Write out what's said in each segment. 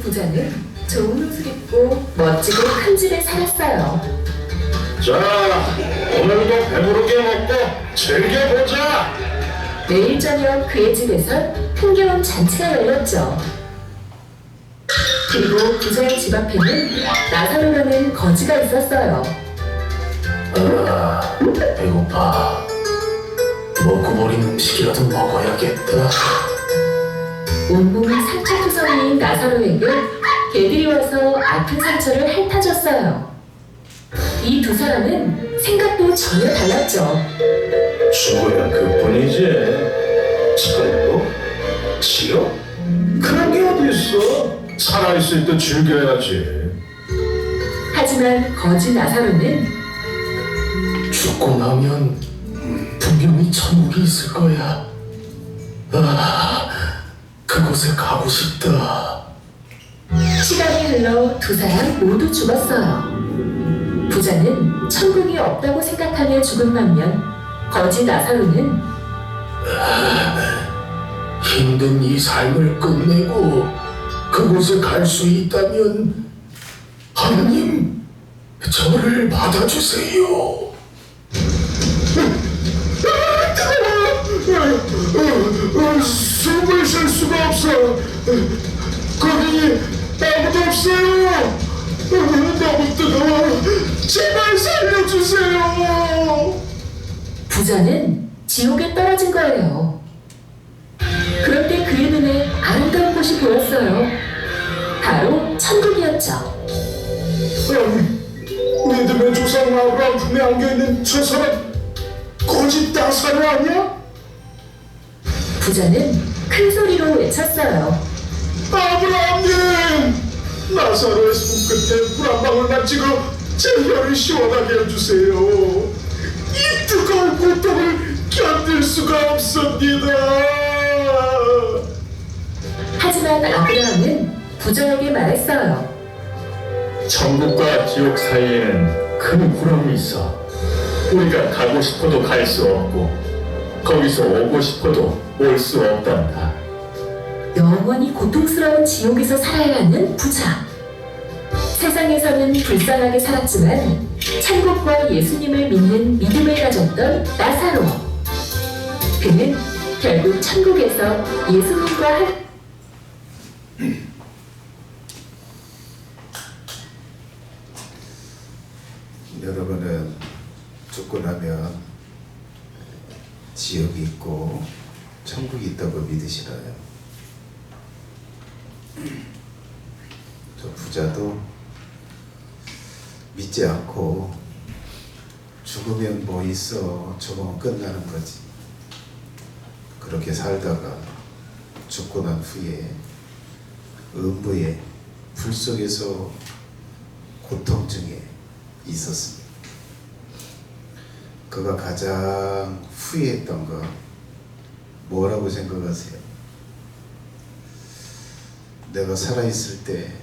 부자는 좋은 옷을 입고 멋지고 큰 집에 살았어요. 자, 오늘도 배부르게 먹고 즐겨보자. 매일 저녁 그의 집에선 흥겨운 잔치가 열렸죠. 그리고 부자의 집 앞에는 나사로라는 거지가 있었어요. 배고파. 먹고 버린 음식이라도 먹어야겠다. 온몸이 상처투성이인 나사로에게 개들이 와서 아픈 상처를 핥아줬어요. 이 두 사람은 생각도 전혀 달랐죠. 죽으면 그뿐이지. 치료? 치료? 그런 게 어디 있어? 살아있을 때 즐겨야지. 하지만 거지 나사로는 죽고 나면 분명히 천국이 있을 거야. 그곳에 가고 싶다. 시간이 흘러 두 사람 모두 죽었어요. 부자는 천국이 없다고 생각하며 죽은 반면 거지 나사로는 힘든 이 삶을 끝내고 그곳에 갈 수 있다면 하나님, 저를 받아주세요. 숨을 쉴 수가 없어. 거기 아무도 없어요. 너무 뜨거워. 제발 살려주세요. 부자는 지옥에 떨어진 거예요. 그런데 그의 눈에 아름다운 곳이 보였어요. 바로 천국이었죠. 믿음의 조상 아브라함 품에 안겨있는 저 사람 거짓 나사로 아니야? 부자는 큰 소리로 외쳤어요. 아브라함님! 나사로의 손끝에 물 한 방울만 찍어 제 혀를 시원하게 해주세요. 이 뜨거운 고통을 견딜 수가 없습니다. 하지만 아브라함은 부자에게 말했어요. 천국과 지옥 사이에는 큰 구름이 있어. 우리가 가고 싶어도 갈 수 없고 거기서 오고 싶어도 올 수 없단다. 영원히 고통스러운 지옥에서 살아야 하는 부자. 세상에서는 불쌍하게 살았지만 천국과 예수님을 믿는 믿음을 가졌던 나사로. 그는 결국 천국에서 예수님과 여러분은 죽고 나면 지옥이 있고 천국이 있다고 믿으시나요? 저 부자도 믿지 않고 죽으면 뭐 있어, 죽으면 끝나는 거지. 그렇게 살다가 죽고 난 후에 음부의 불 속에서 고통 중에 있었습니다. 그가 가장 후회했던 거 뭐라고 생각하세요? 내가 살아있을 때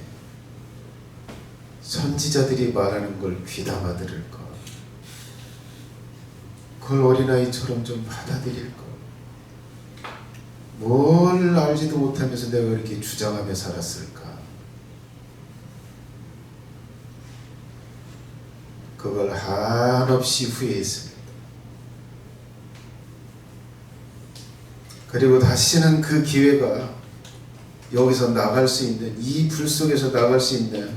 선지자들이 말하는 걸 귀담아 들을까? 그걸 어린아이처럼 좀 받아들일까? 뭘 알지도 못하면서 내가 이렇게 주장하며 살았을까? 그걸 한없이 후회했습니다. 그리고 다시는 그 기회가 여기서 나갈 수 있는, 이 불 속에서 나갈 수 있는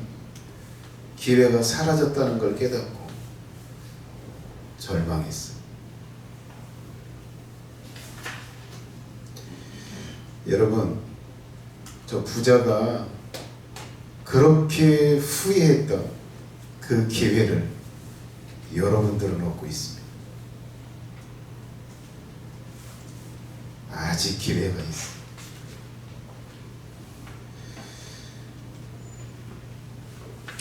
기회가 사라졌다는 걸 깨닫고 절망했어요. 여러분, 저 부자가 그렇게 후회했던 그 기회를 여러분들은 얻고 있습니다. 아직 기회가 있습니다.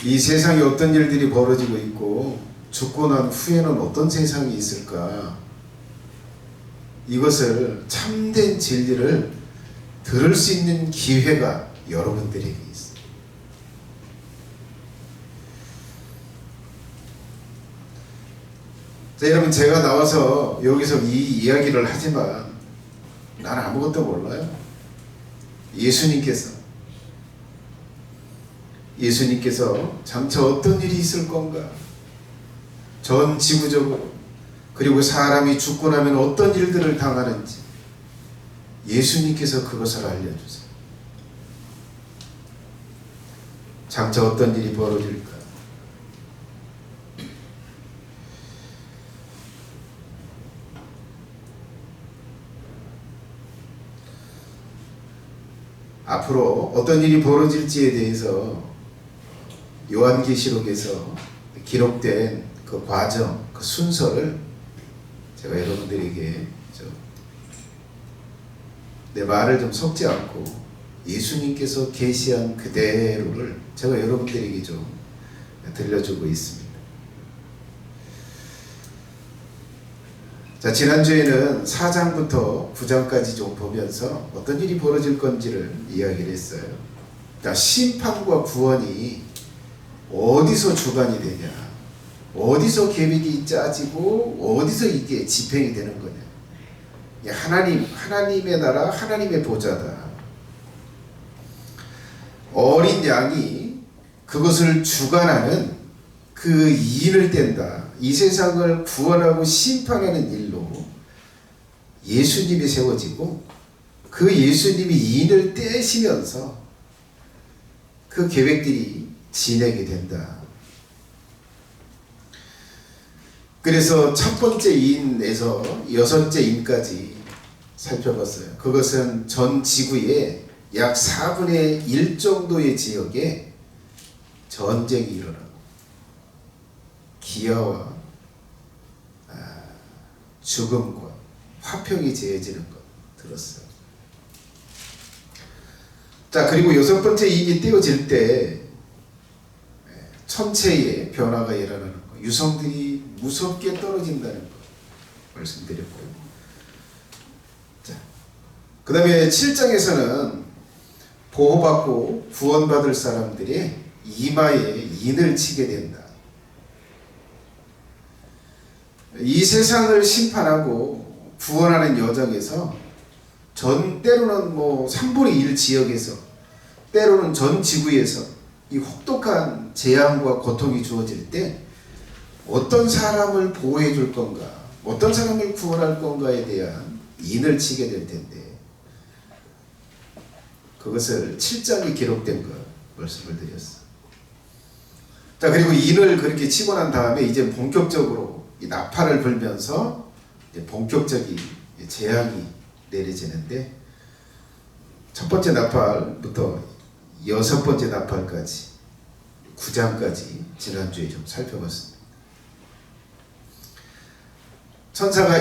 이 세상에 어떤 일들이 벌어지고 있고 죽고 난 후에는 어떤 세상이 있을까? 이것을 참된 진리를 들을 수 있는 기회가 여러분들에게 있어요. 자, 여러분, 제가 나와서 여기서 이 이야기를 하지만 난 아무것도 몰라요. 예수님께서 예수님께서 장차 어떤 일이 있을 건가? 전 지구적으로, 그리고 사람이 죽고 나면 어떤 일들을 당하는지 예수님께서 그것을 알려주세요. 장차 어떤 일이 벌어질까? 앞으로 어떤 일이 벌어질지에 대해서 요한계시록에서 기록된 그 과정, 그 순서를 제가 여러분들에게 내 말을 좀 섞지 않고 예수님께서 계시한 그대로를 제가 여러분들에게 좀 들려주고 있습니다. 자, 지난주에는 4장부터 9장까지 좀 보면서 어떤 일이 벌어질 건지를 이야기를 했어요. 자, 심판과 구원이 어디서 주관이 되냐, 어디서 계획이 짜지고 어디서 이게 집행이 되는 거냐. 하나님의 나라, 하나님의 보좌다. 어린 양이 그것을 주관하는 그 이인을 뗀다. 이 세상을 구원하고 심판하는 일로 예수님이 세워지고 그 예수님이 이인을 떼시면서 그 계획들이 진행이 된다. 그래서 첫 번째 인에서 여섯째 인까지 살펴봤어요. 그것은 전 지구의 약 4분의 1 정도의 지역에 전쟁이 일어나고 기아와 죽음과 화평이 제해지는 것 들었어요. 자, 그리고 여섯 번째 인이 떼어질 때 천체의 변화가 일어나는 것, 유성들이 무섭게 떨어진다는 것 말씀드렸고요. 자, 그 다음에 7장에서는 보호받고 구원받을 사람들이 이마에 인을 치게 된다. 이 세상을 심판하고 구원하는 여정에서 때로는 3분의 1 지역에서, 때로는 전 지구에서 이 혹독한 재앙과 고통이 주어질 때 어떤 사람을 보호해 줄 건가, 어떤 사람을 구원할 건가에 대한 인을 치게 될 텐데, 그것을 7장에 기록된 것 말씀을 드렸어. 자, 그리고 인을 그렇게 치고 난 다음에 이제 본격적으로 이 나팔을 불면서 이제 본격적인 재앙이 내려지는데, 첫 번째 나팔부터 여섯 번째 나팔까지 9장까지 지난주에 좀 살펴봤습니다.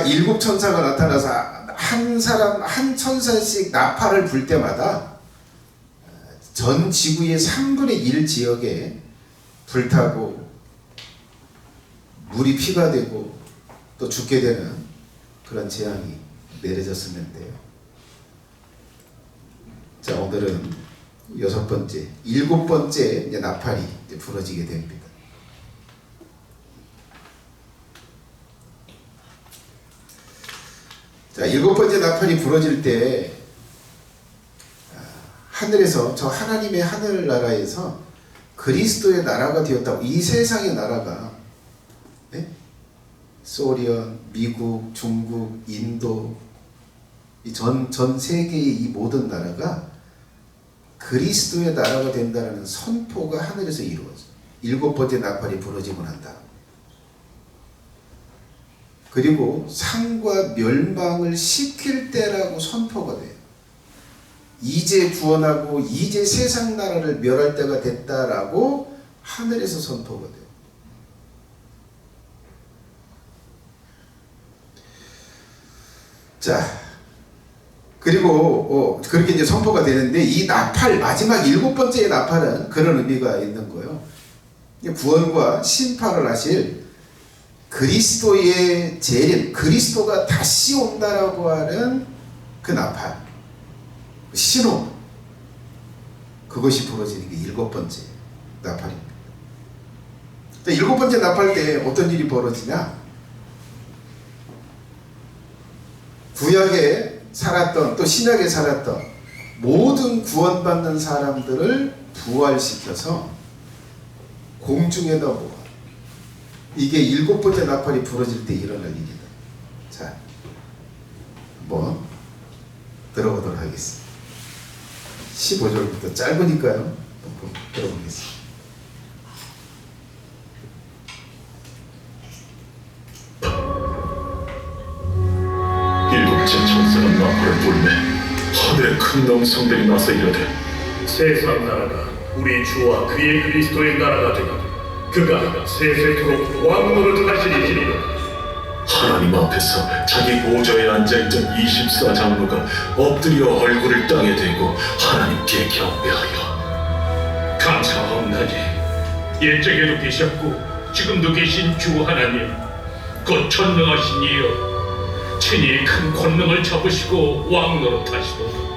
일곱 천사가 나타나서 한 천사씩 나팔을 불 때마다 전 지구의 3분의 1 지역에 불타고 물이 피가 되고 또 죽게 되는 그런 재앙이 내려졌었는데요. 자, 오늘은 일곱 번째 나팔이 이제 부러지게 됩니다. 자, 일곱 번째 나팔이 부러질 때 하늘에서, 저 하나님의 하늘나라에서 그리스도의 나라가 되었다고, 이 세상의 나라가, 소련, 미국, 중국, 인도, 전 세계의 이 모든 나라가 그리스도의 나라가 된다는 선포가 하늘에서 이루어져요. 일곱 번째 나팔이 부러지고 난다. 그리고 상과 멸망을 시킬 때라고 선포가 돼요. 이제 구원하고 이제 세상 나라를 멸할 때가 됐다라고 하늘에서 선포가 돼요. 자, 그리고 그렇게 이제 선포가 되는데, 이 나팔, 마지막 일곱 번째의 나팔은 그런 의미가 있는 거예요. 구원과 심판을 하실 그리스도의 재림, 그리스도가 다시 온다라고 하는 그 나팔, 신호, 그것이 부러지는 게 일곱 번째 나팔입니다. 일곱 번째 나팔 때 어떤 일이 벌어지냐? 구약에 살았던, 또 신약에 살았던 모든 구원받는 사람들을 부활시켜서 공중에다 모아. 이게 7번째 나팔이 부러질 때 일어날 일이다. 자, 한번 들어보도록 하겠습니다. 15절부터 짧으니까요. 한번 들어보겠습니다. 일곱째 천사가 나팔을 불매 하늘의 큰 명성들이 나서 이르되 세상 나라가 우리 주와 그의 그리스도의 나라가 되고 그가 세세토록 왕노를 하시리니라. 하나님 앞에서 자기 보좌에 앉아있던 24장로가 엎드려 얼굴을 땅에 대고 하나님께 경배하여 감사하옵나니 옛적에도 계셨고 지금도 계신 주 하나님 곧 전능하신 이여 친히 큰 권능을 잡으시고 왕노릇 하시도다.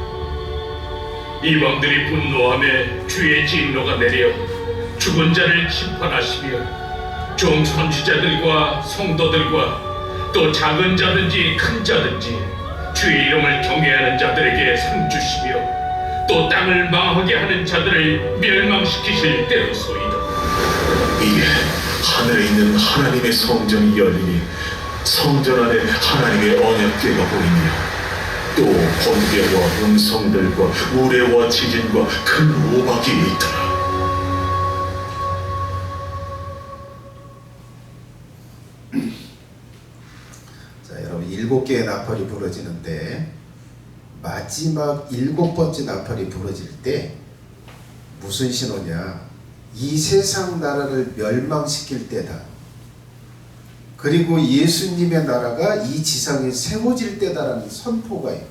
이방들이 분노하며 주의 진노가 내려 죽은 자를 심판하시며 종 선지자들과 성도들과 또 작은 자든지 큰 자든지 주의 이름을 경외하는 자들에게 상 주시며 또 땅을 망하게 하는 자들을 멸망시키실 때로소이다. 이에 하늘에 있는 하나님의 성전이 열리니 성전 안에 하나님의 언약궤가 보이며 또 번개와 음성들과 우레와 지진과 큰 우박이 있더라. 자, 여러분 7개의 나팔이 부러지는데 마지막 7번째 나팔이 부러질 때 무슨 신호냐? 이 세상 나라를 멸망시킬 때다. 그리고 예수님의 나라가 이 지상에 세워질 때다라는 선포가 있고,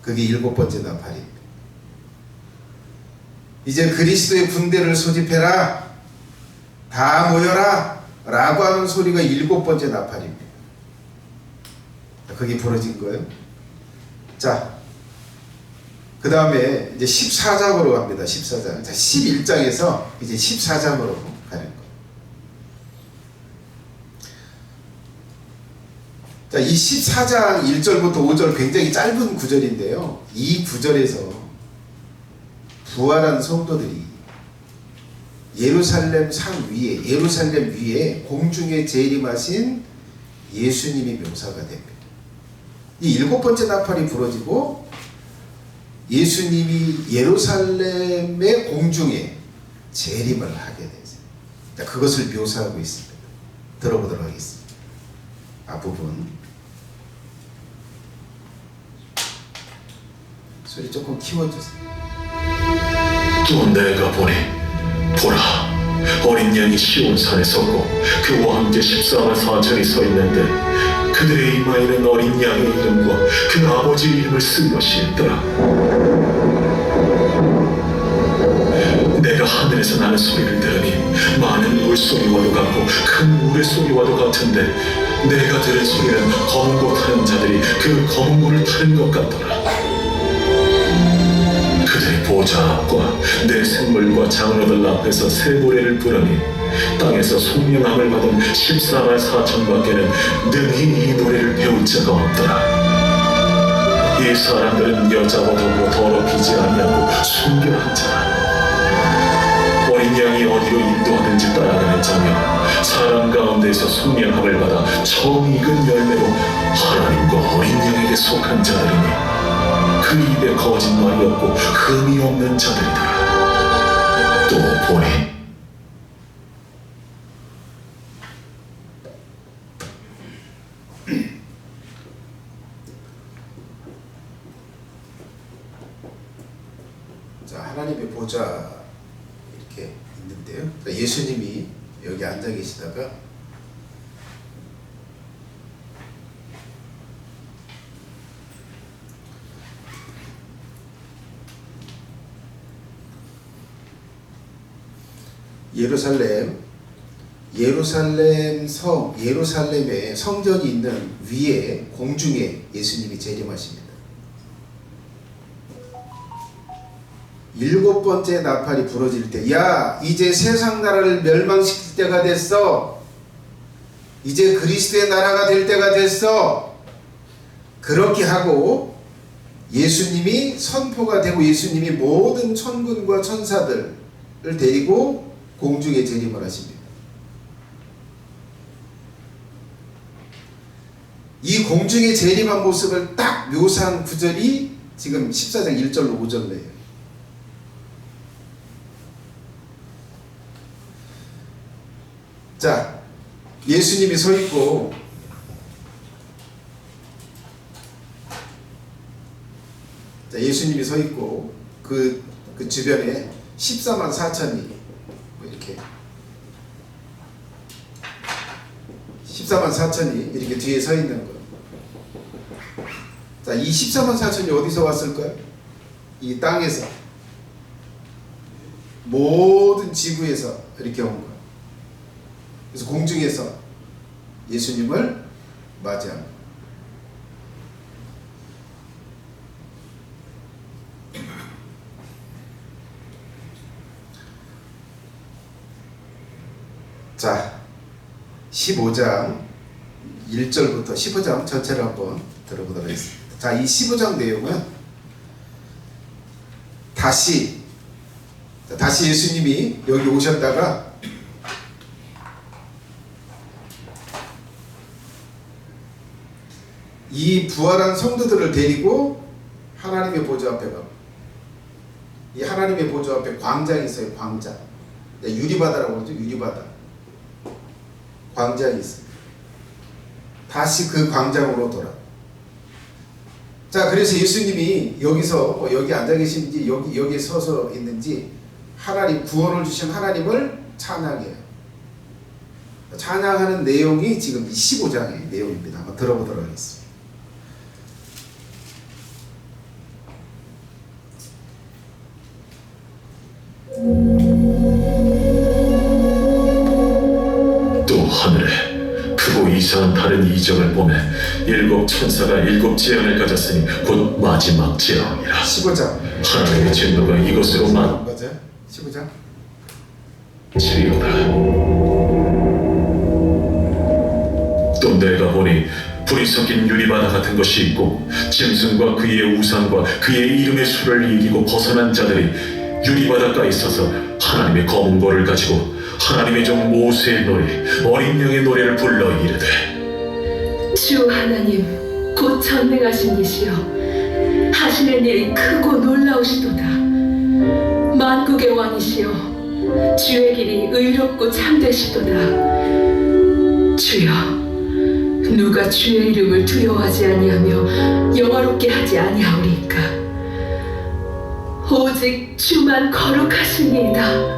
그게 7번째 나팔입니다. 이제 그리스도의 군대를 소집해라, 다 모여라 라고 하는 소리가 7번째 나팔입니다. 그게 부러진 거예요. 자, 그 다음에 이제 14장으로 갑니다. 14장. 자, 11장에서 이제 14장으로 가는 거예요. 자, 이 14장 1절부터 5절 굉장히 짧은 구절인데요. 이 구절에서 부활한 성도들이 예루살렘 산 위에, 예루살렘 위에 공중에 재림하신 예수님이 묘사가 됩니다. 이 7번째 나팔이 부러지고 예수님이 예루살렘의 공중에 재림을 하게 되죠. 자, 그것을 묘사하고 있습니다. 들어보도록 하겠습니다. 앞부분 소리 조금 키워주세요. 또 내가 보니 보라 어린 양이 시온산에 섰고 그와 함께 14만 4천이 서 있는데 그들의 이마에는 어린 양의 이름과 그 아버지 이름을 쓴 것이 있더라. 내가 하늘에서 나는 소리를 들으니 많은 물소리와도 같고 큰 우레소리와도 같은데 내가 들은 소리는 검은 고 타는 자들이 그 검은 고를 타는 것 같더라. 그들의 보좌 앞과 내 생물과 장로들 앞에서 새 노래를 부르니 땅에서 소명함을 받은 14만 4천밖에는 능히 이 노래를 배울 자가 없더라. 이 사람들은 여자와 더불어 더럽히지 아니하고 순결한 자라. 어린 양이 어디로 인도하든지 따라가는 자며 사람 가운데에서 소명함을 받아 처음 익은 열매로 하나님과 어린 양에게 속한 자들이니 그 입에 거짓말이 없고 흠이 없는 자들이더라. 또 보니 자, 하나님의 보좌 이렇게 있는데요. 자, 예수님이 여기 앉아 계시다가 예루살렘에 성전이 있는 위에 공중에 예수님이 재림하십니다. 7번째 나팔이 부러질 때, 야, 이제 세상 나라를 멸망시킬 때가 됐어. 이제 그리스도의 나라가 될 때가 됐어. 그렇게 하고 예수님이 선포가 되고 예수님이 모든 천군과 천사들 데리고 공중에 재림을 하십니다. 이 공중에 재림한 모습을 딱 묘사한 구절이 지금 14장 1절로 5절로예요. 자, 예수님이 서 있고 예수님이 서 있고 그 주변에 14만 4천이 이렇게 14만 4천이 이렇게 뒤에 서 있는 거예요. 자, 이 14만 4천이 어디서 왔을까요? 이 땅에서, 모든 지구에서 이렇게 온 거예요. 그래서 공중에서 예수님을 맞이한 거예요. 자, 15장 1절부터 15장 전체를 한번 들어보도록 하겠습니다. 자, 이 15장 내용은 다시 예수님이 여기 오셨다가 이 부활한 성도들을 데리고 하나님의 보좌 앞에 가고, 이 하나님의 보좌 앞에 광장이 있어요. 광장. 유리바다라고 그러죠. 유리바다. 광장이 있어요. 다시 그 광장으로 돌아. 자, 그래서 예수님이 여기서 여기 앉아 계신지 여기에 서서 있는지 하나님, 구원을 주신 하나님을 찬양해요. 찬양하는 내용이 지금 이 15장의 내용입니다. 한번 들어보도록 하겠습니다. 또 하늘에 크고 이상한 다른 이적을 보매 일곱 천사가 일곱 재앙을 가졌으니 곧 마지막 재앙이라. 15장. 하나님의 진노가 이것으로 맞아요? 15장. 마치리로다. 또 내가 보니 불이 섞인 유리바다 같은 것이 있고, 짐승과 그의 우상과 그의 이름의 수를 이기고 벗어난 자들이 유리바닷가에 있어서 하나님의 검은 고를 가지고 하나님의 종 모세의 노래, 어린 양의 노래를 불러 이르되, 주 하나님 곧 전능하신 이시여, 하시는 일이 크고 놀라우시도다. 만국의 왕이시여, 주의 길이 의롭고 참되시도다. 주여, 누가 주의 이름을 두려워하지 아니하며 영화롭게 하지 아니하오리까? 오직 주만 거룩하시니이다.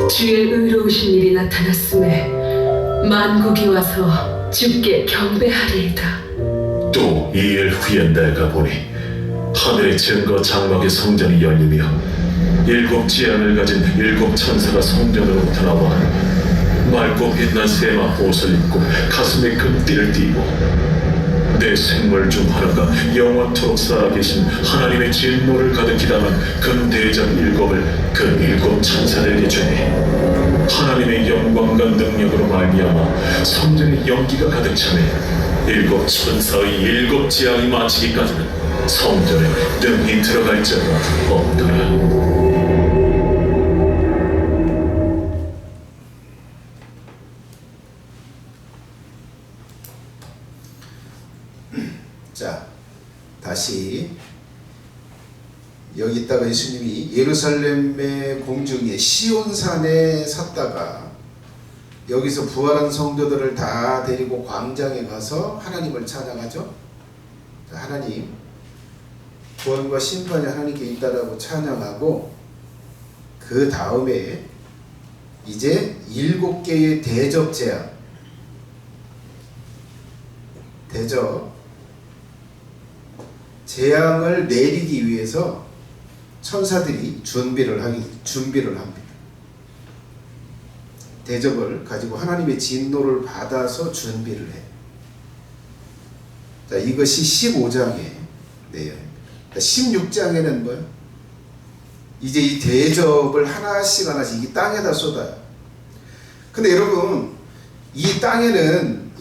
주의 의로우신 일이 나타났음에 만국이 와서 주께 경배하리이다. 또 2일 후에 내가 보니 하늘의 증거 장막의 성전이 열리며 일곱 재앙을 가진 일곱 천사가 성전으로부터 나와 맑고 빛난 세마 옷을 입고 가슴에 금띠를 띠고 내 생물 중 하나가 영원토록 살아계신 하나님의 진노를 가득히 담은 금대접 일곱을 그 일곱 천사들에게 주니, 하나님의 영광과 능력으로 말미암아 성전의 연기가 가득 차매 일곱 천사의 일곱 재앙이 마치기까지는 성전에 능히 들어갈 자가 없더라. 자, 다시 여기 있다가 예수님이 예루살렘의 공중에 시온산에 섰다가 여기서 부활한 성도들을 다 데리고 광장에 가서 하나님을 찬양하죠. 하나님, 구원과 심판이 하나님께 있다라고 찬양하고, 그 다음에 이제 7개의 대접 재앙, 재앙을 내리기 위해서 천사들이 준비를 합니다. 대접을 가지고 하나님의 진노를 받아서 준비를 해. 자, 이것이 15장의 내용입니다. 16장에는 뭐예요? 이제 이 대접을 하나씩 이 땅에다 쏟아요. 근데 여러분, 이 땅에는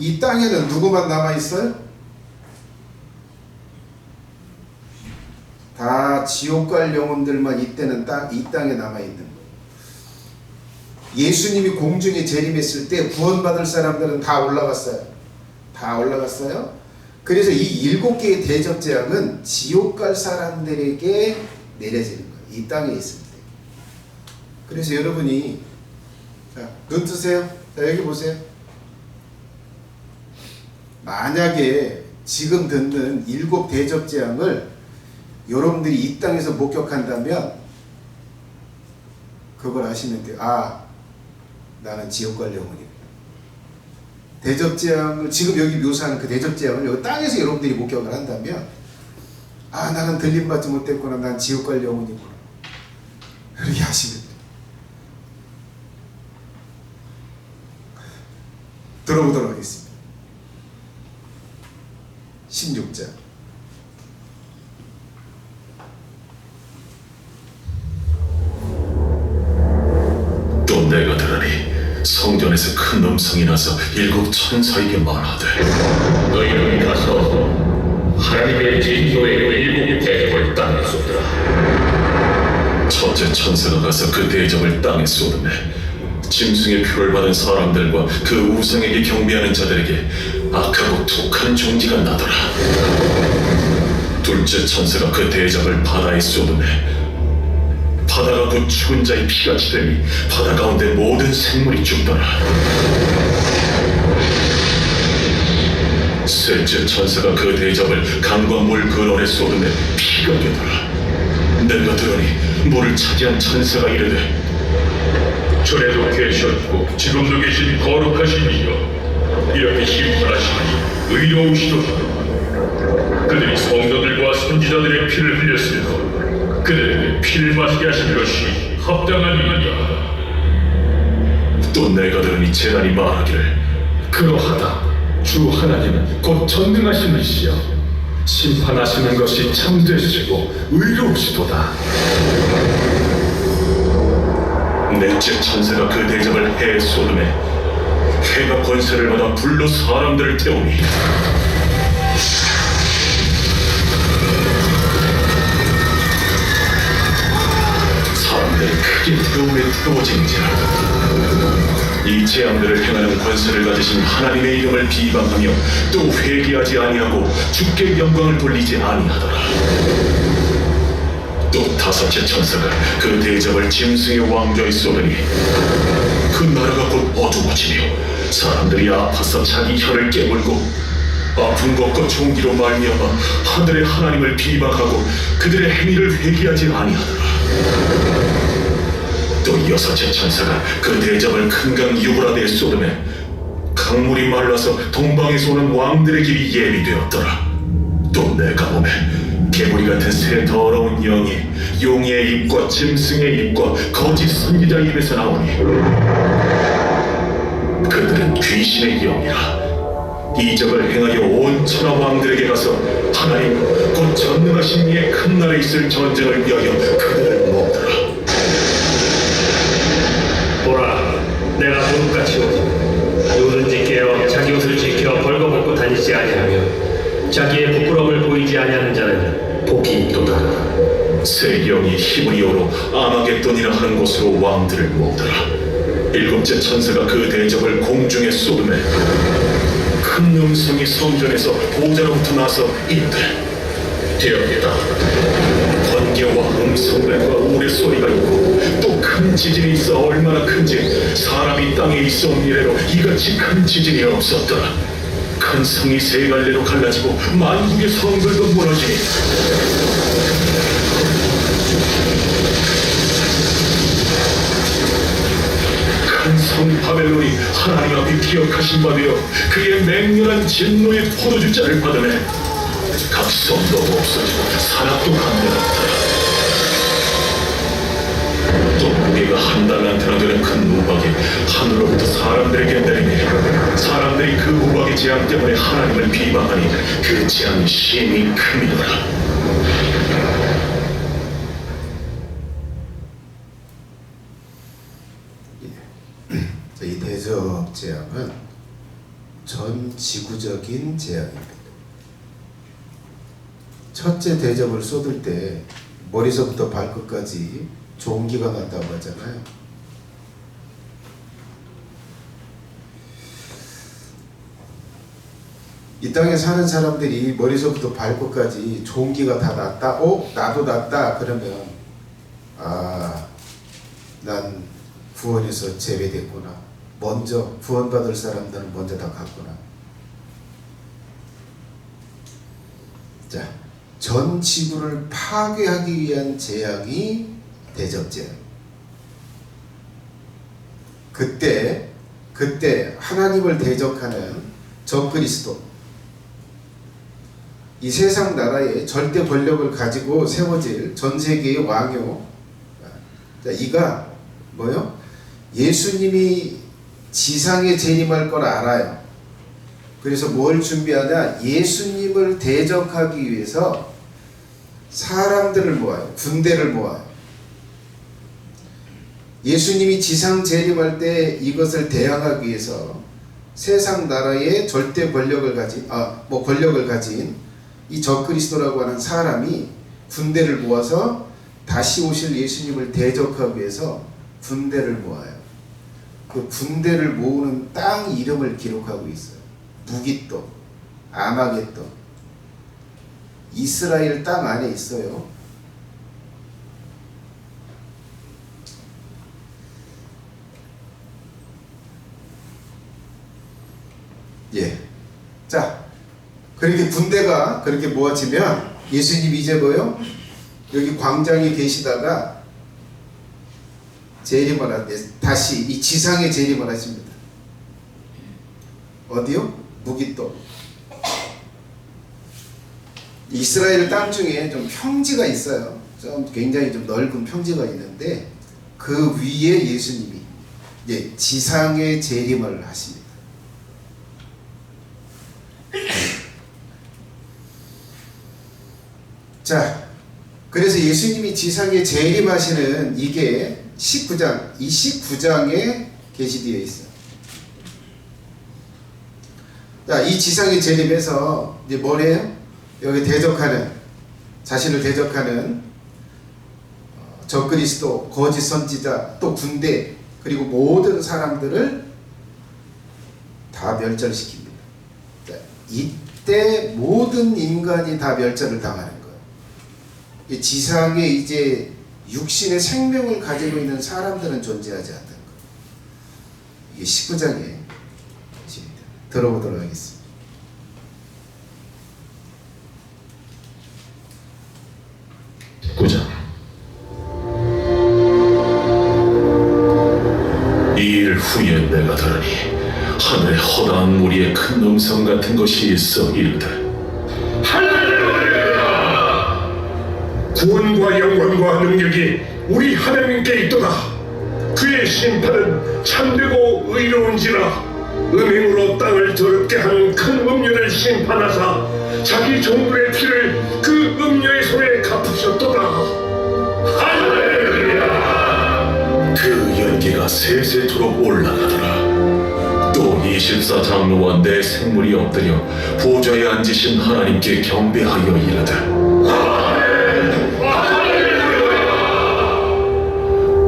누구만 남아 있어요? 다 지옥 갈 영혼들만 이때는 이 땅에 남아 있는 거예요. 예수님이 공중에 재림했을 때 구원받을 사람들은 다 올라갔어요. 다 올라갔어요. 그래서 이 7개의 대접 재앙은 지옥 갈 사람들에게 내려지는 거예요. 이 땅에 있을 때. 그래서 여러분이 자, 눈 뜨세요. 자, 여기 보세요. 만약에 지금 듣는 7 대접 재앙을 여러분들이 이 땅에서 목격한다면 그걸 아시면 돼요. 아, 나는 지옥 갈 영혼이고. 대접 재앙을 지금 여기 묘사하는 그 대접 재앙을 여기 땅에서 여러분들이 목격을 한다면 아, 나는 들림받지 못했구나. 난 지옥 갈 영혼이구나. 그렇게 하시면 돼요. 들어보도록 하겠습니다. 16장. 또 내가 들으니 성전에서 큰 음성이 나서 7 천사에게 말하되 너희는 가서 하나님의 진노의 7 대접을 땅에 쏟으라. 첫째 천사가 가서 그 대접을 땅에 쏟으매 짐승의 표를 받은 사람들과 그 우상에게 경배하는 자들에게 악하고 독한 종지가 나더라. 둘째 천사가 그 대접을 바다에 쏟으매 바다가 곧 죽은 자의 피같이 되니 바다 가운데 모든 생물이 죽더라. 셋째 천사가 그 대접을 강과 물 근원에 쏟으매 피가 되더라. 내가 들으니 물을 차지한 천사가 이르되 전에도 계셨고 지금도 계신 거룩하신 이여, 이렇게 심판하시니 의로우시도다. 그들이 성도들과 선지자들의 피를 흘렸으며 그들에게 피를 마시게 하신 것이 합당한 일이다. 또 내가 들으니 제단이 말하기를 그러하다. 주 하나님은 곧 전능하신 이시여 심판하시는 것이 참되시고 의로우시도다. 넷째 천사가 그 대접을 해에 쏟으매 해가 권세를 받아 불로 사람들을 태우니 사람들이 크게 태움에 태워진지라. 이 재앙들을 행하는 권세를 가지신 하나님의 이름을 비방하며 또 회개하지 아니하고 주께 영광을 돌리지 아니하더라. 또 다섯째 천사가 그 대접을 짐승의 왕좌에 쏟으니 그 나라가 곧 어두워지며 사람들이 아파서 자기 혀를 깨물고 아픈 것과 종기로 말미암아 하늘의 하나님을 비방하고 그들의 행위를 회개하지 아니하더라. 또 여섯째 천사가 그 대접을 큰 강 유브라데에 쏟으매 강물이 말라서 동방에서 오는 왕들의 길이 예비되었더라. 또 내가 보매 개구리 같은 새 더러운 영이 용의 입과 짐승의 입과 거짓 선지자 입에서 나오니 그들은 귀신의 영이라. 이적을 행하여 온 천하 왕들에게 가서 하나님 곧 전능하신 이의 큰 날에 있을 전쟁을 위하여 그들을 모으더라. 보라, 내가 도둑같이 오니 누구든지 깨어 자기 옷을 지켜 벌거벗고 다니지 아니하며 자기의 부끄러움을 보이지 아니하는 자는 복이 있도다. 새 영이 히브리어로 아마겟돈이라 하는 곳으로 왕들을 모으더라. 일곱째 천사가 그 대접을 공중에 쏟으매 큰 음성이 성전에서 보좌로부터 나서 이르되 되었다. 번개와 음성들과 우레소리가 있고 또 큰 지진이 있어 얼마나 큰지 사람이 땅에 있어 온 이래로 이같이 큰 지진이 없었더라. 큰 성이 세 갈래로 갈라지고 만국의 성들도 무너지니 큰 성 바벨론이 하나님 앞에 기억하신 바 되어 그의 맹렬한 진노의 포도주잔을 받으매 각 성도 없어지고 산악도 감멸하더라. 또 무게가 한 달란트나 되는 큰 우박이 하늘로부터 사람들에게 내리니 사람들이 그 우박의 재앙 때문에 하나님을 비방하니 그 재앙이 심히 큼이더라. 이 대접 재앙은 전 지구적인 재앙입니다. 첫째 대접을 쏟을 때 머리서부터 발끝까지 종기가 난다고 하잖아요. 이 땅에 사는 사람들이 머리서부터 발끝까지 종기가 다 났다. 나도 났다. 그러면 난 구원에서 제외됐구나. 먼저 구원받을 사람들은 먼저 다 갔구나. 자, 전 지구를 파괴하기 위한 재앙이 대접재앙. 그때 하나님을 대적하는 적그리스도, 이 세상 나라에 절대 권력을 가지고 세워질 전 세계의 왕요. 자, 이가 뭐요? 예수님이 지상에 재림할 걸 알아요. 그래서 뭘 준비하냐? 예수님을 대적하기 위해서 사람들을 모아요. 군대를 모아요. 예수님이 지상 재림할 때 이것을 대항하기 위해서 세상 나라의 절대 권력을 가진 이 적그리스도라고 하는 사람이 군대를 모아서 다시 오실 예수님을 대적하기 위해서 군대를 모아요. 그 군대를 모으는 땅 이름을 기록하고 있어요. 무깃도, 아마겟돈. 이스라엘 땅 안에 있어요. 예. 자, 그렇게 군대가 그렇게 모아지면 예수님이 이제 뭐요? 여기 광장에 계시다가 다시 이 지상에 재림을 하십니다. 어디요? 무깃도. 이스라엘 땅 중에 좀 평지가 있어요. 좀 굉장히 좀 넓은 평지가 있는데 그 위에 예수님이 지상에 재림을 하십니다. 자, 그래서 예수님이 지상에 재림하시는 이게 19장, 이 19장에 게시되어 있어요. 자, 이 지상에 재림해서 이제 뭐래요? 여기 자신을 대적하는 적그리스도, 거짓 선지자, 또 군대, 그리고 모든 사람들을 다 멸절시킵니다. 자, 이때 모든 인간이 다 멸절을 당하는 거예요. 이 지상에 이제 육신의 생명을 가지고 있는 사람들은 존재하지 않는 거예요. 이게 19장에 들어보도록 하겠습니다. 이 일 후에 내가 들으니 하늘에 허다한 무리의 큰 음성 같은 것이 있어 이르되 할렐루야! 구원과 영광과 능력이 우리 하나님께 있도다. 그의 심판은 참되고 의로운지라. 음행으로 땅을 더럽게 하는 큰 음녀를 심판하사 자기 종들의 피를 그 음녀의 손에 갚으셨도다. 할렐루야! 그 연기가 세세토록 올라가더라. 또 24장로와 내 생물이 엎드려 보좌에 앉으신 하나님께 경배하여 이르되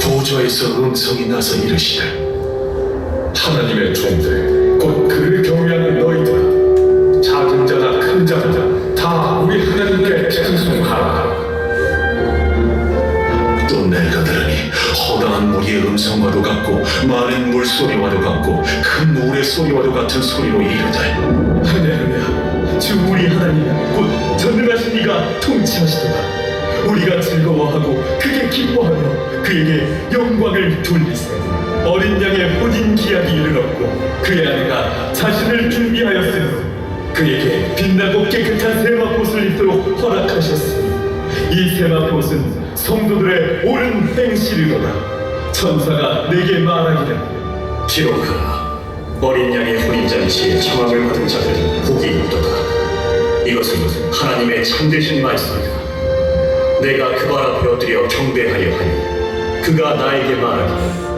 보좌에서 음성이 나서 이르시되 하나님의 종들 곧 그를 경외하는 너희들, 작은 자나 큰 자나 다 우리 하나님께 찬송하라. 또 내가 들으니 허다한 무리의 음성과도 같고 많은 물소리와도 같고 큰 노래 소리와도 같은 소리로 이르되 할렐루야. 주 우리 하나님 곧 전능하신 이가 통치하시도다. 우리가 즐거워하고 크게 기뻐하며 그에게 영광을 돌리세. 어린 양의 혼인 기약이 이르렀고 그의 아내가 자신을 준비하였으니 그에게 빛나고 깨끗한 세마포옷을 입도록 허락하셨으니 이 세마포옷은 성도들의 옳은 행실이로다. 천사가 내게 말하기를 기록하라. 어린 양의 혼인잔치에 청함을 받은 자들이 복이 있도다. 이것은 하나님의 참되신 말씀이다. 내가 그 발 앞에 엎드려 경배하려 하니 그가 나에게 말하기를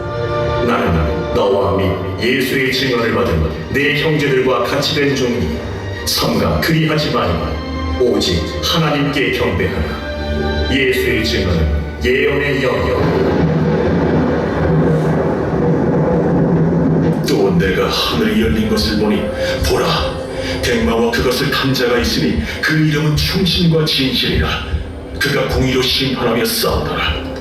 나는 너와 및 예수의 증언을 받은 내 형제들과 같이 된 종이니 삼가 그리하지 말지만 오직 하나님께 경배하라. 예수의 증언은 예언의 영이요. 또 내가 하늘이 열린 것을 보니 보라 백마와 그것을 탄 자가 있으니 그 이름은 충신과 진실이라. 그가 공의로 심판하며 싸우더라.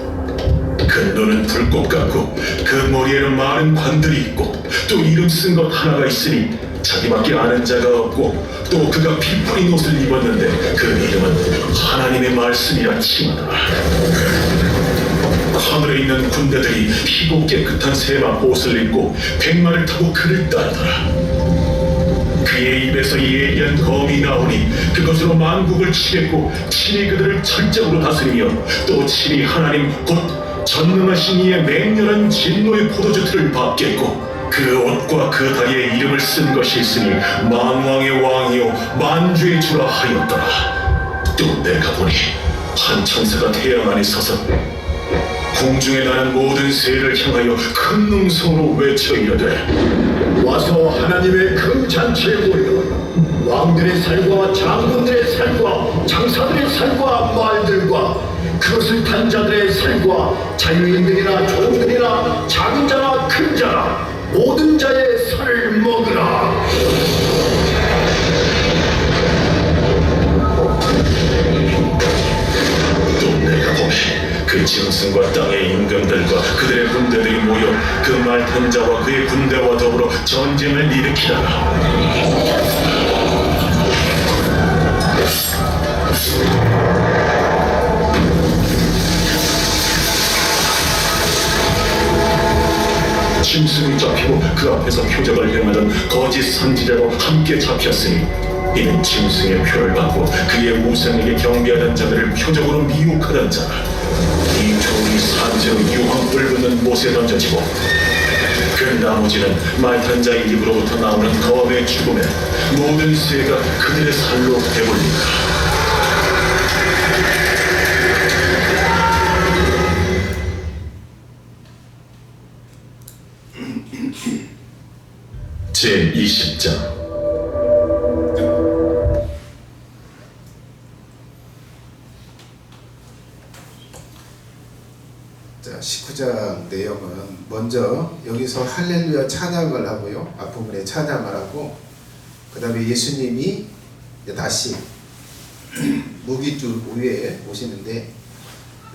그 눈은 불꽃 같고 그 머리에는 많은 관들이 있고 또 이름 쓴 것 하나가 있으니 자기밖에 아는 자가 없고 또 그가 피 뿌린 옷을 입었는데 그 이름은 하나님의 말씀이라 칭하더라. 하늘에 있는 군대들이 피고 깨끗한 세마 옷을 입고 백마를 타고 그를 따르더라. 그의 입에서 예리한 검이 나오니 그것으로 만국을 치겠고 친히 그들을 철저으로 다스리며 또 친히 하나님 곧 전능하신 이의 맹렬한 진노의 포도주 틀을 받겠고 그 옷과 그 다리에 이름을 쓴 것이 있으니 만왕의 왕이요 만주의 주라 하였더라. 또 내가 보니 한 천사가 태양 안에 서서 공중에 나는 모든 새를 향하여 큰 음성으로 외쳐 이르되 와서 하나님의 큰 잔치에 모여 왕들의 살과 장군들의 살과 장사들의 살과 말들과 그것을 탄 자들의 살과 자유인들이나 종들이나 작은 자나 큰 자나 모든 자의 살을 먹으라. 또 내가 보니 그 짐승과 땅의 임금들과 그들의 군대들이 모여 그 말 탄 자와 그의 군대와 더불어 전쟁을 일으키다가 짐승이 잡히고 그 앞에서 표적을 행하던 거짓 선지자도 함께 잡혔으니 이는 짐승의 표를 받고 그의 우상에게 경배하던 자들을 표적으로 미혹하던 자라. 이 종이 산지로 유황불 붙는 못에 던져지고 그 나머지는 말탄 자의 입으로부터 나오는 검의 죽음에 모든 새가 그들의 살로 배불리라. 제20장. 자, 19장 내용은 먼저 여기서 할렐루야 찬양을 하고요. 앞부분에 찬양을 하고 그 다음에 예수님이 다시 무기줄 위에 오시는데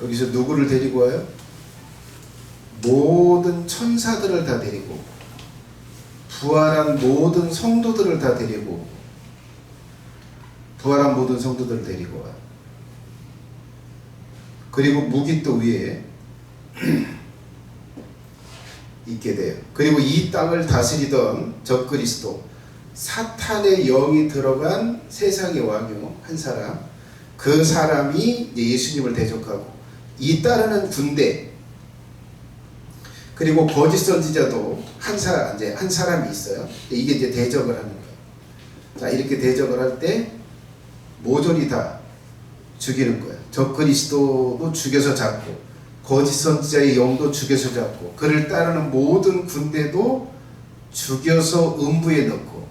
여기서 누구를 데리고 와요? 모든 천사들을 다 데리고 부활한 모든 성도들을 다 데리고 부활한 모든 성도들을 데리고 와요. 그리고 무기도 위에 있게 돼요. 그리고 이 땅을 다스리던 적그리스도 사탄의 영이 들어간 세상의 왕이요 한 사람, 그 사람이 예수님을 대적하고 이 따르는 군대, 그리고 거짓 선지자도 한 사람이 있어요. 이게 이제 대적을 하는 거예요. 자, 이렇게 대적을 할 때 모조리 다 죽이는 거예요. 적그리스도도 죽여서 잡고 거짓 선지자의 영도 죽여서 잡고 그를 따르는 모든 군대도 죽여서 음부에 넣고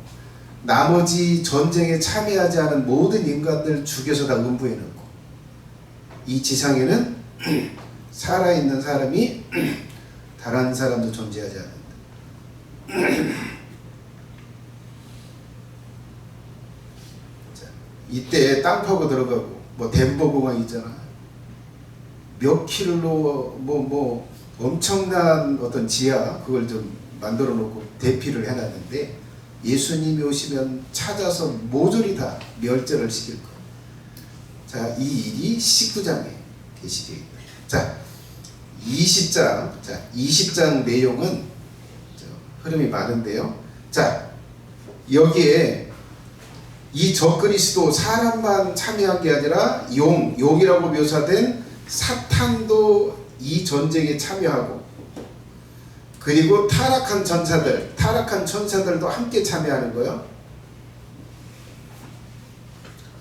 나머지 전쟁에 참여하지 않은 모든 인간들 죽여서 다 음부에 넣고 이 지상에는 살아있는 사람이 단 한 사람도 존재하지 않는다. 자, 이때 땅 파고 들어가고 뭐 덴버 공항 있잖아. 몇 킬로 뭐 엄청난 어떤 지하 그걸 좀 만들어 놓고 대피를 해놨는데 예수님이 오시면 찾아서 모조리 다 멸절을 시킬 거예요. 자, 이 일이 19장에 계시되어 있다. 자, 20장 내용은 흐름이 많은데요. 자, 여기에 이 적그리스도 사람만 참여한 게 아니라 용이라고 묘사된 사탄도 이 전쟁에 참여하고 그리고 타락한 천사들도 함께 참여하는 거예요.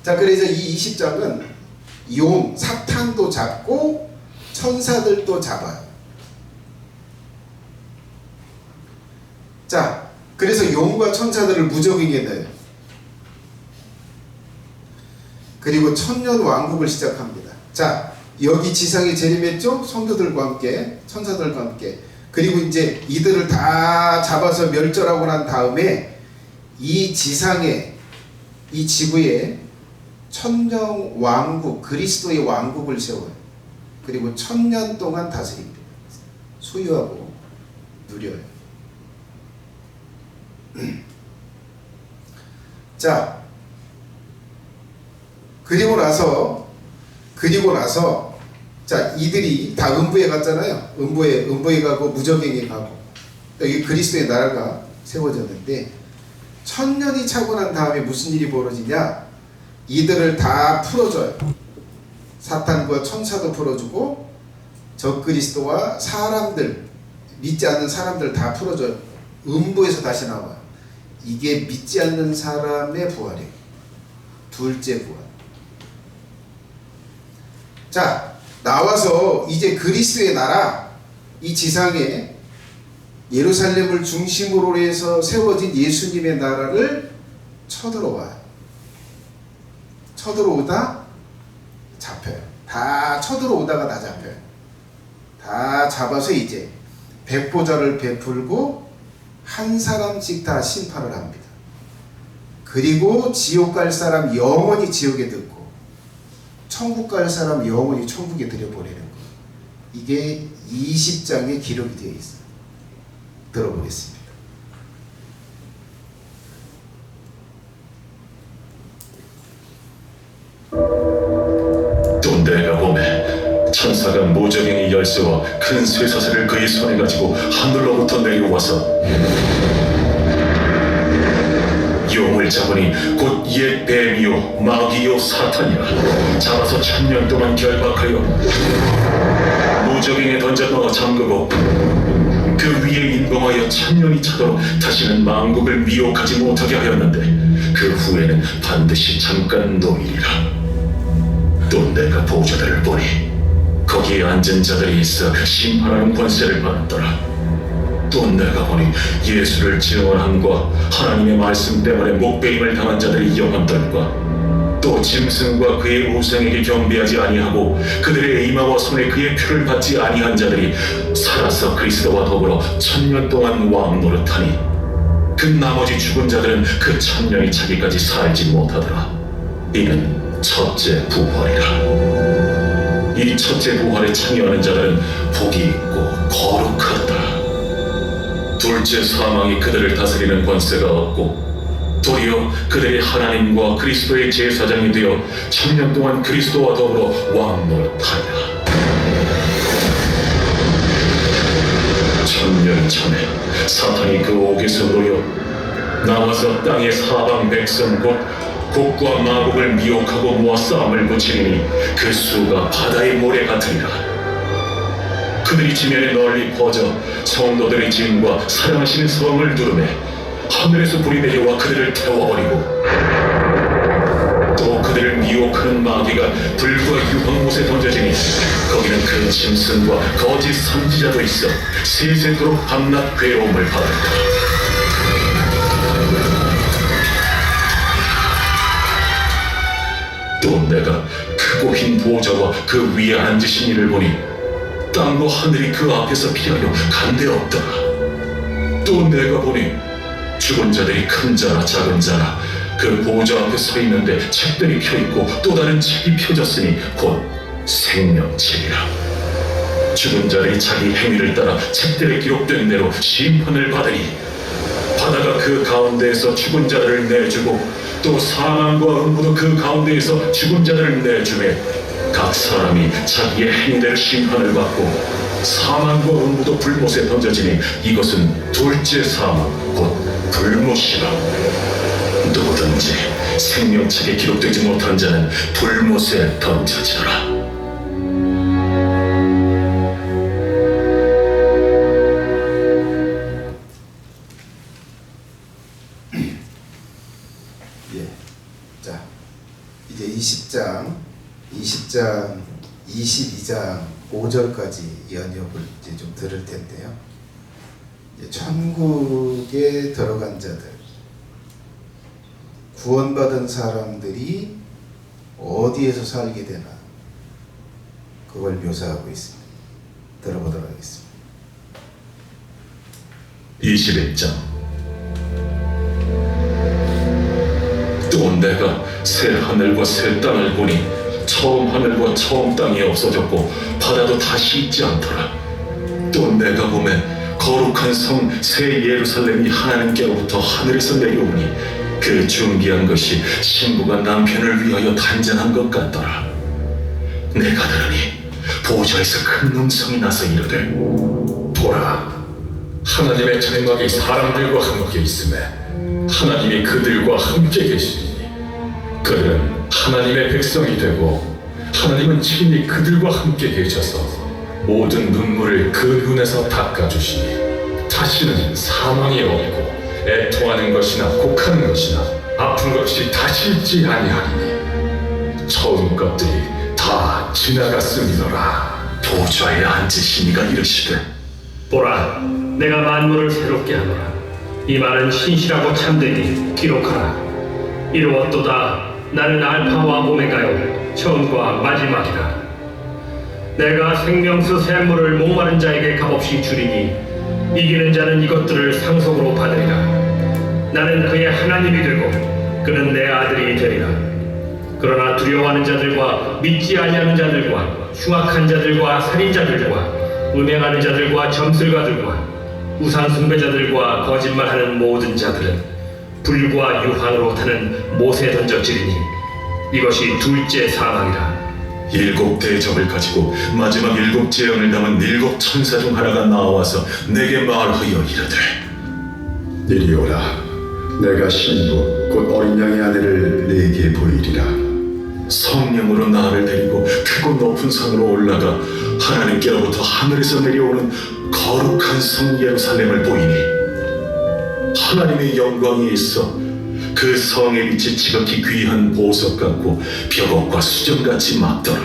자, 그래서 이 20장은 사탄도 잡고 천사들도 잡아요. 자, 그래서 용과 천사들을 무적에게 넣어요. 그리고 천년 왕국을 시작합니다. 자, 여기 지상에 재림했죠? 성도들과 함께, 천사들과 함께. 그리고 이제 이들을 다 잡아서 멸절하고 난 다음에 이 지상에 이 지구에 천년 왕국, 그리스도의 왕국을 세워요. 그리고 1000년 동안 다스립니다. 소유하고 누려요. 자, 그리고 나서 자, 이들이 다 음부에 갔잖아요. 음부에 가고 무저갱에 가고 여기 그리스도의 나라가 세워졌는데 1000년이 차고 난 다음에 무슨 일이 벌어지냐? 이들을 다 풀어줘요. 사탄과 천사도 풀어주고 적그리스도와 사람들, 믿지 않는 사람들 다 풀어줘요. 음부에서 다시 나와요. 이게 믿지 않는 사람의 부활이에요. 둘째 부활. 자, 나와서 이제 그리스도의 나라, 이 지상에 예루살렘을 중심으로 해서 세워진 예수님의 나라를 쳐들어와요. 쳐들어오다 잡혀요. 다 쳐들어오다가 다 잡혀요. 다 잡아서 이제 백보자를 베풀고 한 사람씩 다 심판을 합니다. 그리고 지옥 갈 사람 영원히 지옥에 듣고 천국 갈 사람 영원히 천국에 들여보내는 거예요. 이게 20장에 기록이 되어 있어요. 들어보겠습니다. 또 내가 보매 천사가 무저갱이 열쇠와 큰 쇠사슬을 그의 손에 가지고 하늘로부터 내려와서 용을 잡으니 곧 옛 뱀이요 마귀요 사탄이라 잡아서 1000년 동안 결박하여 무저갱에 던져넣어 잠그고 그 위에 인공하여 1000년이 차도록 다시는 만국을 미혹하지 못하게 하였는데 그 후에는 반드시 잠깐 노이리라. 또 내가 보좌들을 보니 거기에 앉은 자들이 있어 심판하는 권세를 받았더라. 또 내가 보니 예수를 증언함과 하나님의 말씀 때문에 목베임을 당한 자들이 영혼들과 또 짐승과 그의 우상에게 경배하지 아니하고 그들의 이마와 손에 그의 표를 받지 아니한 자들이 살아서 그리스도와 더불어 1000년 동안 왕노릇하니 그 나머지 죽은 자들은 그 1000년이 차기까지 살지 못하더라. 이는 첫째 부활이라. 이 첫째 부활에 참여하는 자들은 복이 있고 거룩하다. 둘째 사망이 그들을 다스리는 권세가 없고 도리어 그들이 하나님과 그리스도의 제사장이 되어 1000년 동안 그리스도와 더불어 왕노릇하리라. 1000년 전에 사탄이 그 옥에서 놓여 나와서 땅의 사방 백성 곧 곡과 마곡을 미혹하고 모아 싸움을 붙이니 그 수가 바다의 모래 같으리라. 그들이 지면에 널리 퍼져 성도들의 짐과 사랑하시는 성을 누르매 하늘에서 불이 내려와 그들을 태워버리고 또 그들을 미혹하는 마귀가 불과 유황못에 던져지니 거기는 그 짐승과 거짓 선지자도 있어 세세토록 밤낮 괴로움을 받았다. 또 내가 크고 흰 보좌와 그 위에 앉으신 이를 보니 땅과 하늘이 그 앞에서 피하여 간데없더라. 또 내가 보니 죽은 자들이 큰 자나 작은 자나 그 보좌 앞에 서 있는데 책들이 펴있고 또 다른 책이 펴졌으니 곧 생명책이라. 죽은 자들이 자기 행위를 따라 책들에 기록된 대로 심판을 받으니 바다가 그 가운데에서 죽은 자들을 내주고 또 사망과 음부도 그 가운데에서 죽은 자들을 내주매 각 사람이 자기의 행위대로 심판을 받고 사망과 음부도 불못에 던져지니 이것은 둘째 사망 곧 불못이라. 누구든지 생명책에 기록되지 못한 자는 불못에 던져지라. 자, 이제 20장 22장 5절까지 연역을 이제 좀 들을 텐데요. 이제 천국에 들어간 자들, 구원받은 사람들이 어디에서 살게 되나 그걸 묘사하고 있습니다. 들어보도록 하겠습니다. 21장 또 내가 새 하늘과 새 땅을 보니 처음 하늘과 처음 땅이 없어졌고 바다도 다시 있지 않더라. 또 내가 보매 거룩한 성 새 예루살렘이 하나님께로부터 하늘에서 내려오니 그 준비한 것이 신부가 남편을 위하여 단장한 것 같더라. 내가 들으니 보좌에서 큰 음성이 나서 이르되 보라, 하나님의 장막이 사람들과 함께 있음에 하나님이 그들과 함께 계시리니 그들은 하나님의 백성이 되고 하나님은 친히 그들과 함께 계셔서 모든 눈물을 그 눈에서 닦아주시니 다시는 사망이 없고 애통하는 것이나 곡하는 것이나 아픈 것이 다시 있지 아니하리니 처음 것들이 다 지나갔음이더라. 보좌에 앉으시니가 이르시되 보라, 내가 만물을 새롭게 하노라. 이 말은 신실하고 참되니 기록하라. 이루었도다. 나는 알파와 오메가요 처음과 마지막이라. 내가 생명수 샘물을 목마른 자에게 값없이 주리니 이기는 자는 이것들을 상속으로 받으리라. 나는 그의 하나님이 되고 그는 내 아들이 되리라. 그러나 두려워하는 자들과 믿지 아니하는 자들과 흉악한 자들과 살인자들과 음행하는 자들과 점술가들과 우상 숭배자들과 거짓말하는 모든 자들은 불과 유황으로 타는 못에 던져지리니 이것이 둘째 사망이라. 일곱 대접을 가지고 마지막 일곱 재앙을 담은 일곱 천사 중 하나가 나와서 내게 말하여 이르되 이리 오라. 내가 신부 곧 어린 양의 아내를 네게 보이리라. 성령으로 나를 데리고 크고 높은 산으로 올라가 하나님께로부터 하늘에서 내려오는 거룩한 성 예루살렘을 보이니 하나님의 영광이 있어 그 성의 빛이 지극히 귀한 보석 같고 벽옥과 수정같이 막더라.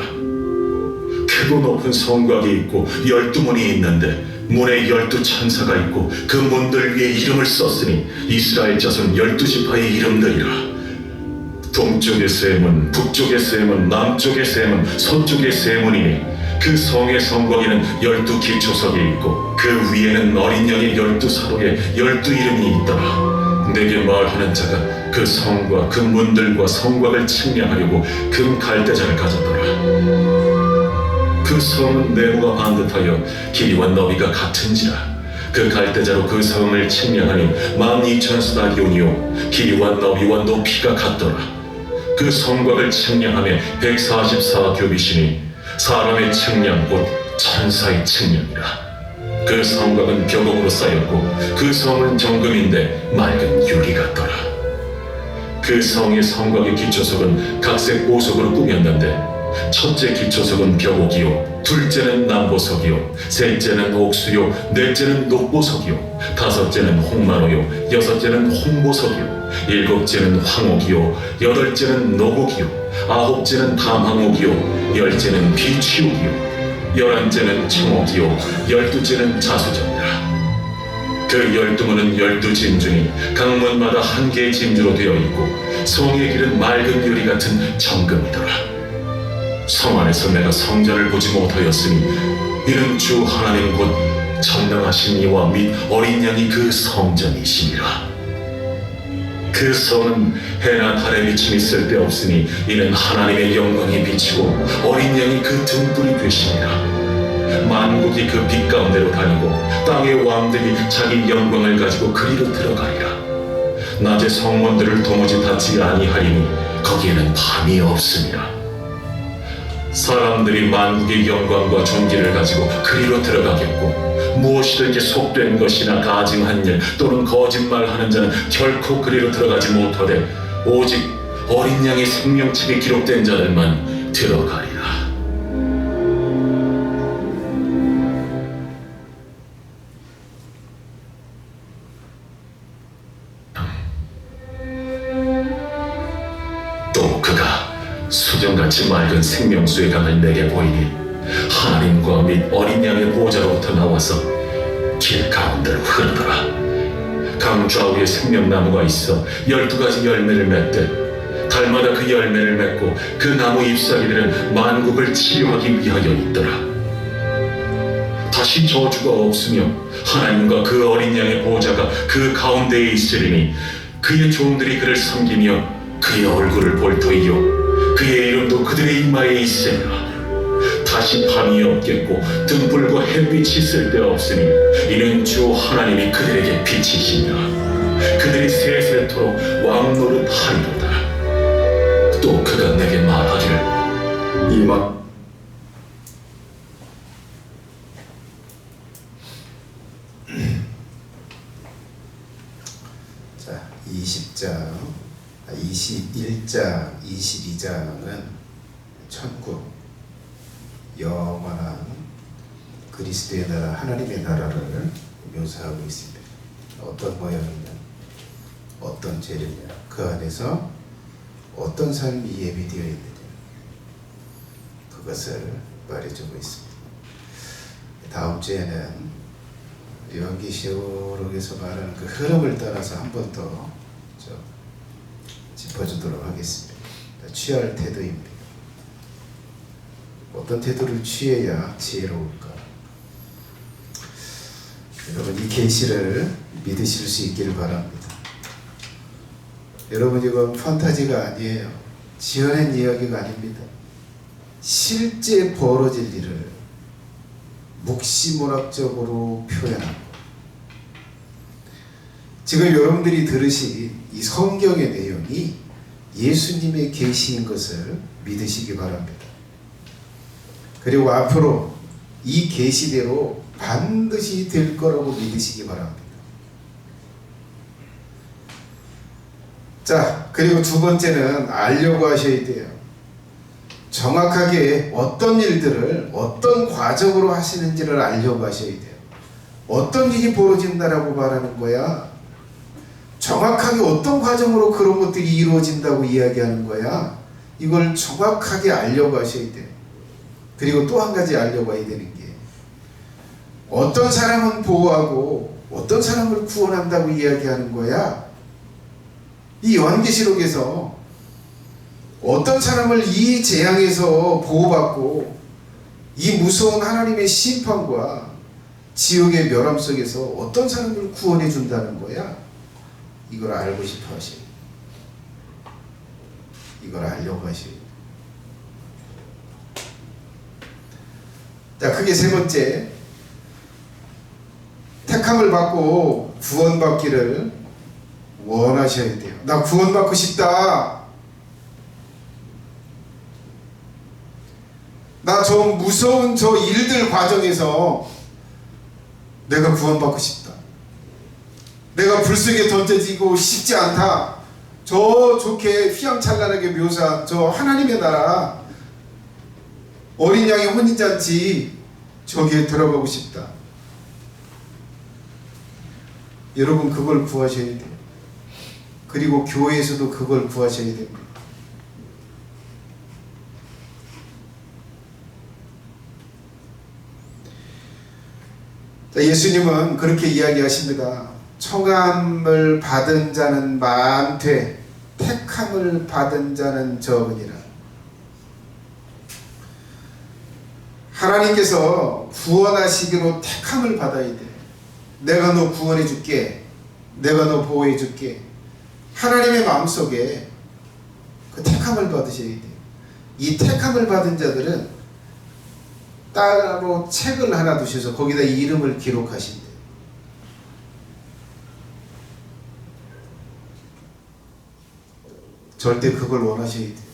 크고 높은 성곽이 있고 12문이 있는데 문에 12천사가 있고 그 문들 위에 이름을 썼으니 이스라엘 자손 12지파의 이름들이라. 동쪽의 세 문, 북쪽의 세 문, 남쪽의 세 문, 서쪽의 세 문이니 그 성의 성곽에는 12기초석이 있고 그 위에는 어린 양의 12사도의 12이름이 있더라. 내게 말하는 자가 그 성과 그 문들과 성곽을 측량하려고 금 갈대자를 가졌더라. 그 성은 네모가 반듯하여 길이와 너비가 같은지라. 그 갈대자로 그 성을 측량하니 12,000스다리온이요 길이와 너비와 높이가 같더라. 그 성곽을 측량하며 144규빗이니 사람의 측량 곧 천사의 측량이라. 그 성곽은 벽옥으로 쌓였고 그 성은 정금인데 맑은 유리 같더라. 그 성의 성곽의 기초석은 각색 보석으로 꾸몄는데 첫째 기초석은 벽옥이요 둘째는 남보석이요 셋째는 옥수요 넷째는 녹보석이요 다섯째는 홍마노요 여섯째는 홍보석이요 일곱째는 황옥이요 여덟째는 노곡이요 아홉째는 담황옥이요 열째는 비취옥이요 11째는 청옥이요 12째는 자수정이라. 그 12문은 12짐 중에 각 문마다 한 개의 짐주로 되어 있고 성의 길은 맑은 유리 같은 정금이더라. 성 안에서 내가 성전을 보지 못하였으니 이는 주 하나님 곧 전능하신 이와 및 어린 양이 그 성전이시니라. 그 성은 해나 달의 비침이 쓸데없으니 이는 하나님의 영광이 비치고 어린 양이 그 등불이 되시니라. 만국이 그 빛 가운데로 다니고 땅의 왕들이 자기 영광을 가지고 그리로 들어가리라. 낮에 성문들을 도무지 닫지 아니하리니 거기에는 밤이 없으니라. 사람들이 만국의 영광과 존귀를 가지고 그리로 들어가겠고 무엇이든지 속된 것이나 가증한 일 또는 거짓말하는 자는 결코 그리로 들어가지 못하되 오직 어린 양의 생명책에 기록된 자들만 들어가리라. 또 그가 수정같이 맑은 생명수의 강을 내게 보이니 하나님과 및 어린 양의 보좌로부터 나와서 길 가운데로 흐르더라. 강 좌우에 생명나무가 있어 12가지 열매를 맺되 달마다 그 열매를 맺고 그 나무 잎사귀들은 만국을 치료하기 위하여 있더라. 다시 저주가 없으며 하나님과 그 어린 양의 보좌가 그 가운데에 있으리니 그의 종들이 그를 섬기며 그 그의 얼굴을 볼 터이요 그의 이름도 그들의 이마에 있으며 다시 밤이 없겠고 등불과 햇빛이 쓸데없으니 이는 주 하나님이 그들에게 빛이시며 그들이 세세토록 왕노릇 하리로다. 또 그가 내게 말하기를 이만 자, 20장, 21장, 22장은 천국, 영원한 그리스도의 나라, 하나님의 나라를 묘사하고 있습니다. 어떤 모양이냐, 어떤 재료냐, 그 안에서 어떤 삶이 예비되어 있느냐, 그것을 말해주고 있습니다. 다음 주에는 요한계시록에서 말하는 그 흐름을 따라서 한 번 더 짚어주도록 하겠습니다. 취할 태도입니다. 어떤 태도를 취해야 지혜로울까? 여러분, 이 계시를 믿으실 수 있기를 바랍니다. 여러분, 이건 판타지가 아니에요. 지어낸 이야기가 아닙니다. 실제 벌어질 일을 묵시문학적으로 표현한 것. 지금 여러분들이 들으신 이 성경의 내용이 예수님의 계시인 것을 믿으시기 바랍니다. 그리고 앞으로 이 계시대로 반드시 될 거라고 믿으시기 바랍니다. 자, 그리고 두 번째는 알려고 하셔야 돼요. 정확하게 어떤 일들을 어떤 과정으로 하시는지를 알려고 하셔야 돼요. 어떤 일이 벌어진다라고 말하는 거야? 정확하게 어떤 과정으로 그런 것들이 이루어진다고 이야기하는 거야? 이걸 정확하게 알려고 하셔야 돼요. 그리고 또 한 가지 알려고 해야 되는 게, 어떤 사람은 보호하고 어떤 사람을 구원한다고 이야기하는 거야? 이 요한계시록에서 어떤 사람을 이 재앙에서 보호받고 이 무서운 하나님의 심판과 지옥의 멸함 속에서 어떤 사람을 구원해 준다는 거야? 이걸 알고 싶어 하셔요. 이걸 알려고 하셔요. 자, 그게 세 번째, 택함을 받고 구원받기를 원하셔야 돼요. 나 구원받고 싶다. 나 저 무서운 저 일들 과정에서 내가 구원받고 싶다. 내가 불속에 던져지고 싶지 않다. 저 좋게 휘황찬란하게 묘사한 저 하나님의 나라, 어린 양의 혼인잔치, 저기에 들어가고 싶다. 여러분, 그걸 구하셔야 돼요. 그리고 교회에서도 그걸 구하셔야 됩니다. 자, 예수님은 그렇게 이야기하십니다. 청함을 받은 자는 많되 택함을 받은 자는 적으니라. 하나님께서 구원하시기로 택함을 받아야 돼. 내가 너 구원해 줄게. 내가 너 보호해 줄게. 하나님의 마음속에 그 택함을 받으셔야 돼요. 이 택함을 받은 자들은 따로 책을 하나 두셔서 거기다 이름을 기록하신대요. 절대 그걸 원하셔야 돼요.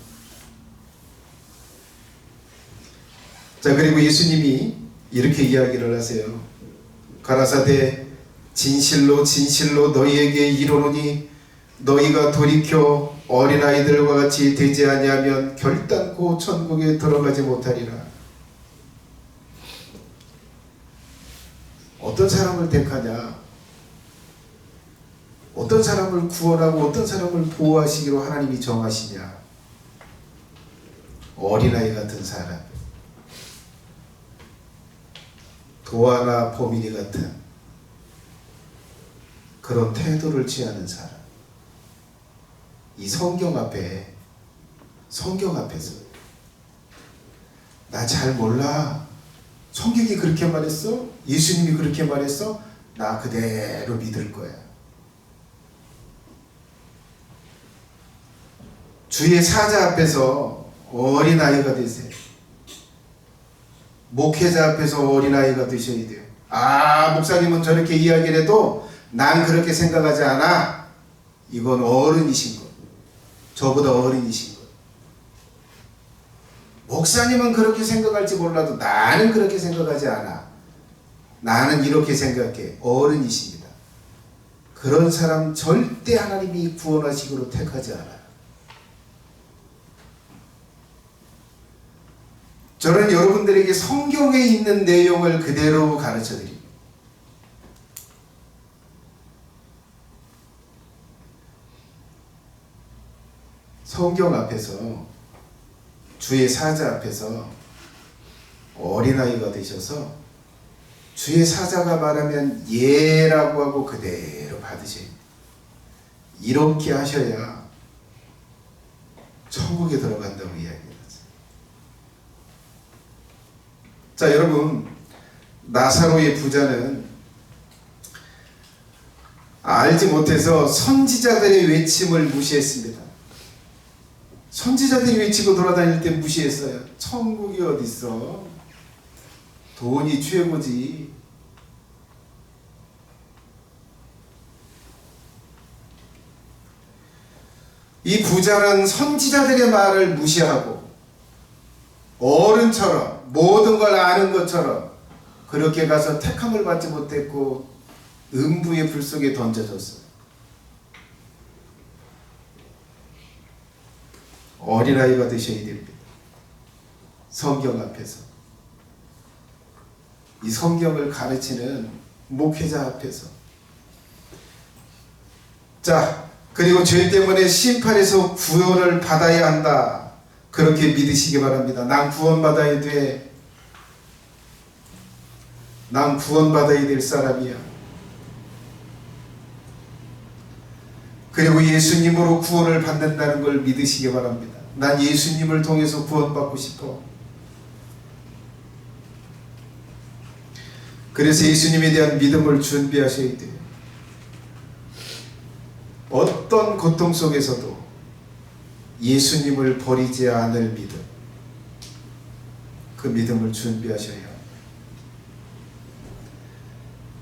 자, 그리고 예수님이 이렇게 이야기를 하세요. 가라사대 진실로 진실로 너희에게 이르노니 너희가 돌이켜 어린아이들과 같이 되지 아니하면 결단코 천국에 들어가지 못하리라. 어떤 사람을 택하냐? 어떤 사람을 구원하고 어떤 사람을 보호하시기로 하나님이 정하시냐? 어린아이 같은 사람, 도화나 보민이 같은 그런 태도를 취하는 사람. 이 성경 앞에서 나 잘 몰라. 성경이 그렇게 말했어? 예수님이 그렇게 말했어? 나 그대로 믿을 거야. 주의 사자 앞에서 어린아이가 되세요. 목회자 앞에서 어린아이가 되셔야 돼요. 목사님은 저렇게 이야기를 해도 난 그렇게 생각하지 않아. 이건 어른이신 것. 저보다 어린이신 것. 목사님은 그렇게 생각할지 몰라도 나는 그렇게 생각하지 않아. 나는 이렇게 생각해. 어른이십니다. 그런 사람 절대 하나님이 구원하시기로 택하지 않아요. 저는 여러분들에게 성경에 있는 내용을 그대로 가르쳐 드립니다. 성경 앞에서, 주의 사자 앞에서 어린아이가 되셔서 주의 사자가 말하면 예라고 하고 그대로 받으셔야 돼요. 이렇게 하셔야 천국에 들어간다고 이야기합니다. 자, 여러분, 나사로의 부자는 알지 못해서 선지자들의 외침을 무시했습니다. 선지자들이 외치고 돌아다닐 때 무시했어요. 천국이 어딨어? 돈이 최고지. 이 부자는 선지자들의 말을 무시하고 어른처럼 모든 걸 아는 것처럼 그렇게 가서 택함을 받지 못했고 음부의 불 속에 던져졌어요. 어린아이가 되셔야 됩니다. 성경 앞에서. 이 성경을 가르치는 목회자 앞에서. 자, 그리고 죄 때문에 심판에서 구원을 받아야 한다. 그렇게 믿으시기 바랍니다. 난 구원받아야 돼. 난 구원받아야 될 사람이야. 그리고 예수님으로 구원을 받는다는 걸 믿으시기 바랍니다. 난 예수님을 통해서 구원받고 싶어. 그래서 예수님에 대한 믿음을 준비하셔야 돼요. 어떤 고통 속에서도 예수님을 버리지 않을 믿음, 그 믿음을 준비하셔야 합니다.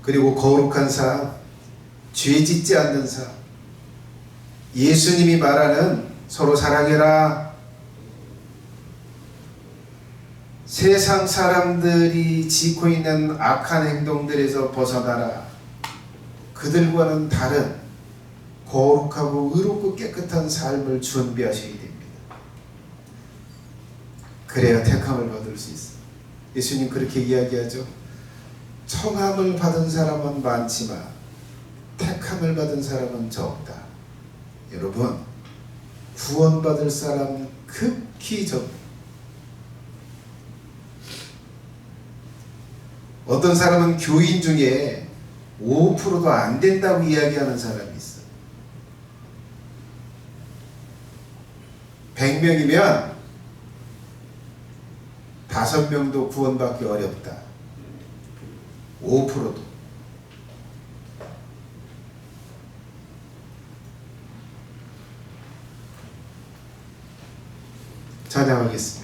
그리고 거룩한 삶, 죄 짓지 않는 삶, 예수님이 말하는 서로 사랑해라, 세상 사람들이 짓고 있는 악한 행동들에서 벗어나라, 그들과는 다른 거룩하고 의롭고 깨끗한 삶을 준비하셔야 됩니다. 그래야 택함을 받을 수 있어요. 예수님 그렇게 이야기하죠. 청함을 받은 사람은 많지만 택함을 받은 사람은 적다. 여러분, 구원받을 사람은 극히 적다. 어떤 사람은 교인 중에 5%도 안 된다고 이야기하는 사람이 있어요. 100명이면 5명도 구원받기 어렵다. 5%도. 찬양하겠습니다.